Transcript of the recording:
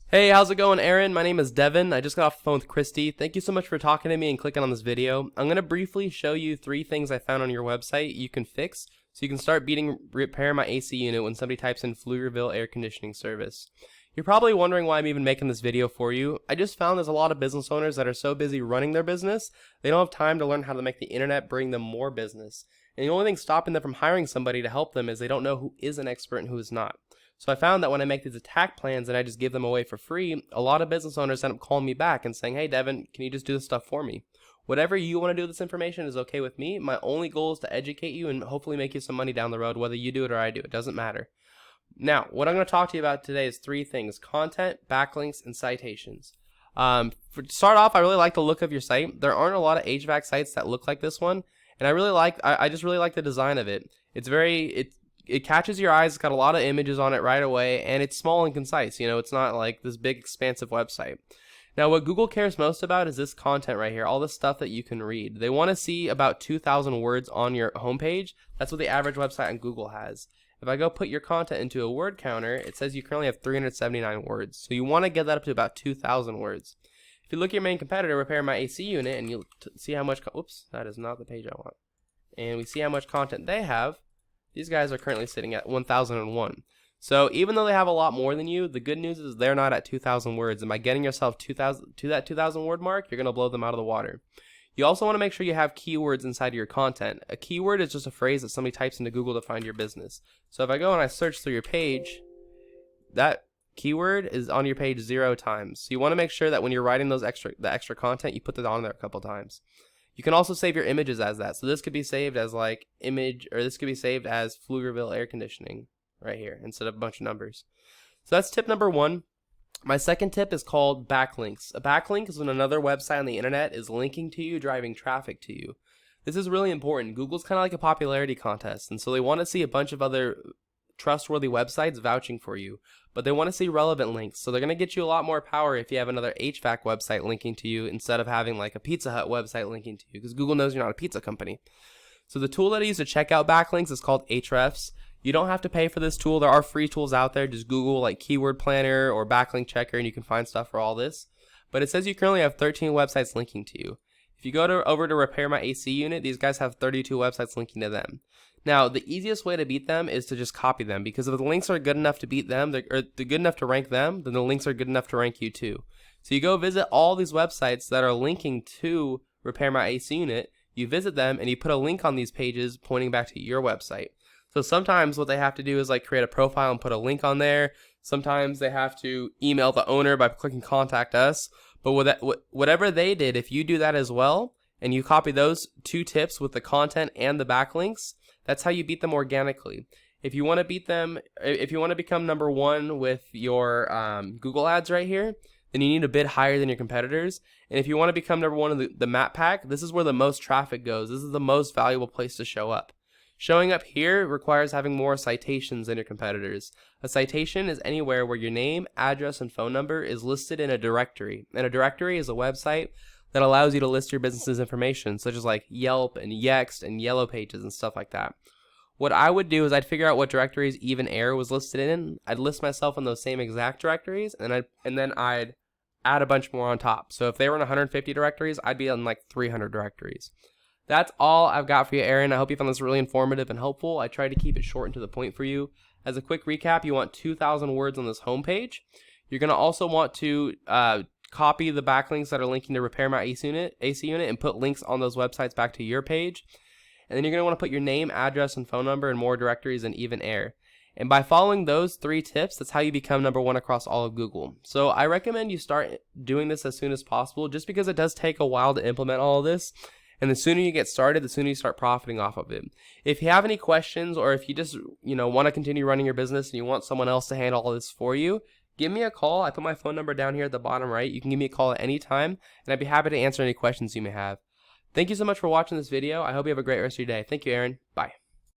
Hey, how's it going, Aaron? My name is Devin. I just got off the phone with Christy. Thank you so much for talking to me and clicking on this video. I'm going to briefly show you 3 things I found on your website you can fix so you can start beating repair my AC unit when somebody types in Pflugerville Air Conditioning Service. You're probably wondering why I'm even making this video for you. I just found there's a lot of business owners that are so busy running their business, they don't have time to learn how to make the internet bring them more business. And the only thing stopping them from hiring somebody to help them is they don't know who is an expert and who is not. So I found that when I make these attack plans and I just give them away for free, a lot of business owners end up calling me back and saying, hey Devin, can you just do this stuff for me? Whatever you want to do with this information is okay with me. My only goal is to educate you and hopefully make you some money down the road, whether you do it or I do. It doesn't matter. Now, what I'm going to talk to you about today is 3 things: content, backlinks, and citations. To start off, I really like the look of your site. There aren't a lot of HVAC sites that look like this one, and I just really like the design of it. It catches your eyes. It's got a lot of images on it right away, and it's small and concise. You know, it's not like this big expansive website. Now, what Google cares most about is this content right here, all the stuff that you can read. They want to see about 2,000 words on your homepage. That's what the average website on Google has. If I go put your content into a word counter, it says you currently have 379 words. So you want to get that up to about 2,000 words. If you look at your main competitor, Repair My AC Unit, and you see how much, oops, that is not the page I want. And we see how much content they have. These guys are currently sitting at 1,001. So even though they have a lot more than you, the good news is they're not at 2,000 words. And by getting yourself to that 2,000 word mark, you're going to blow them out of the water. You also want to make sure you have keywords inside of your content. A keyword is just a phrase that somebody types into Google to find your business. So if I go and I search through your page, that keyword is on your page 0 times. So you want to make sure that when you're writing the extra content, you put that on there a couple times. You can also save your images as that. So this could be saved as like image, or this could be saved as Pflugerville Air Conditioning right here instead of a bunch of numbers. So that's tip number 1. My second tip is called backlinks. A backlink is when another website on the internet is linking to you, driving traffic to you. This is really important. Google's kind of like a popularity contest, and so they want to see a bunch of other trustworthy websites vouching for you, but they want to see relevant links. So they're going to get you a lot more power if you have another HVAC website linking to you instead of having like a Pizza Hut website linking to you, because Google knows you're not a pizza company. So the tool that I use to check out backlinks is called Ahrefs. You don't have to pay for this tool. There are free tools out there. Just Google like Keyword Planner or Backlink Checker and you can find stuff for all this. But it says you currently have 13 websites linking to you. If you go over to Repair My AC Unit, these guys have 32 websites linking to them. Now, the easiest way to beat them is to just copy them, because if the links are good enough to beat them, they're good enough to rank them, then the links are good enough to rank you too. So you go visit all these websites that are linking to Repair My AC Unit, you visit them, and you put a link on these pages pointing back to your website. So sometimes what they have to do is like create a profile and put a link on there. Sometimes they have to email the owner by clicking contact us. But whatever they did, if you do that as well, and you copy those 2 tips with the content and the backlinks, that's how you beat them organically. If you want to beat them, if you want to become number 1 with your Google ads right here, then you need to bid higher than your competitors. And if you want to become number 1 in the map pack, this is where the most traffic goes. This is the most valuable place to show up. Showing up here requires having more citations than your competitors. A citation is anywhere where your name, address, and phone number is listed in a directory. And a directory is a website that allows you to list your business's information, such as like Yelp and Yext and Yellow Pages and stuff like that. What I would do is I'd figure out what directories Even Air was listed in. I'd list myself in those same exact directories, and then I'd add a bunch more on top. So if they were in 150 directories, I'd be in like 300 directories. That's all I've got for you, Aaron. I hope you found this really informative and helpful. I tried to keep it short and to the point for you. As a quick recap, you want 2,000 words on this homepage. You're going to also want to copy the backlinks that are linking to Repair My AC Unit and put links on those websites back to your page. And then you're going to want to put your name, address, and phone number in more directories than Even Air. And by following those 3 tips, that's how you become number 1 across all of Google. So I recommend you start doing this as soon as possible, just because it does take a while to implement all of this. And the sooner you get started, the sooner you start profiting off of it. If you have any questions, or if you just want to continue running your business and you want someone else to handle all this for you, give me a call. I put my phone number down here at the bottom right. You can give me a call at any time, and I'd be happy to answer any questions you may have. Thank you so much for watching this video. I hope you have a great rest of your day. Thank you, Aaron. Bye.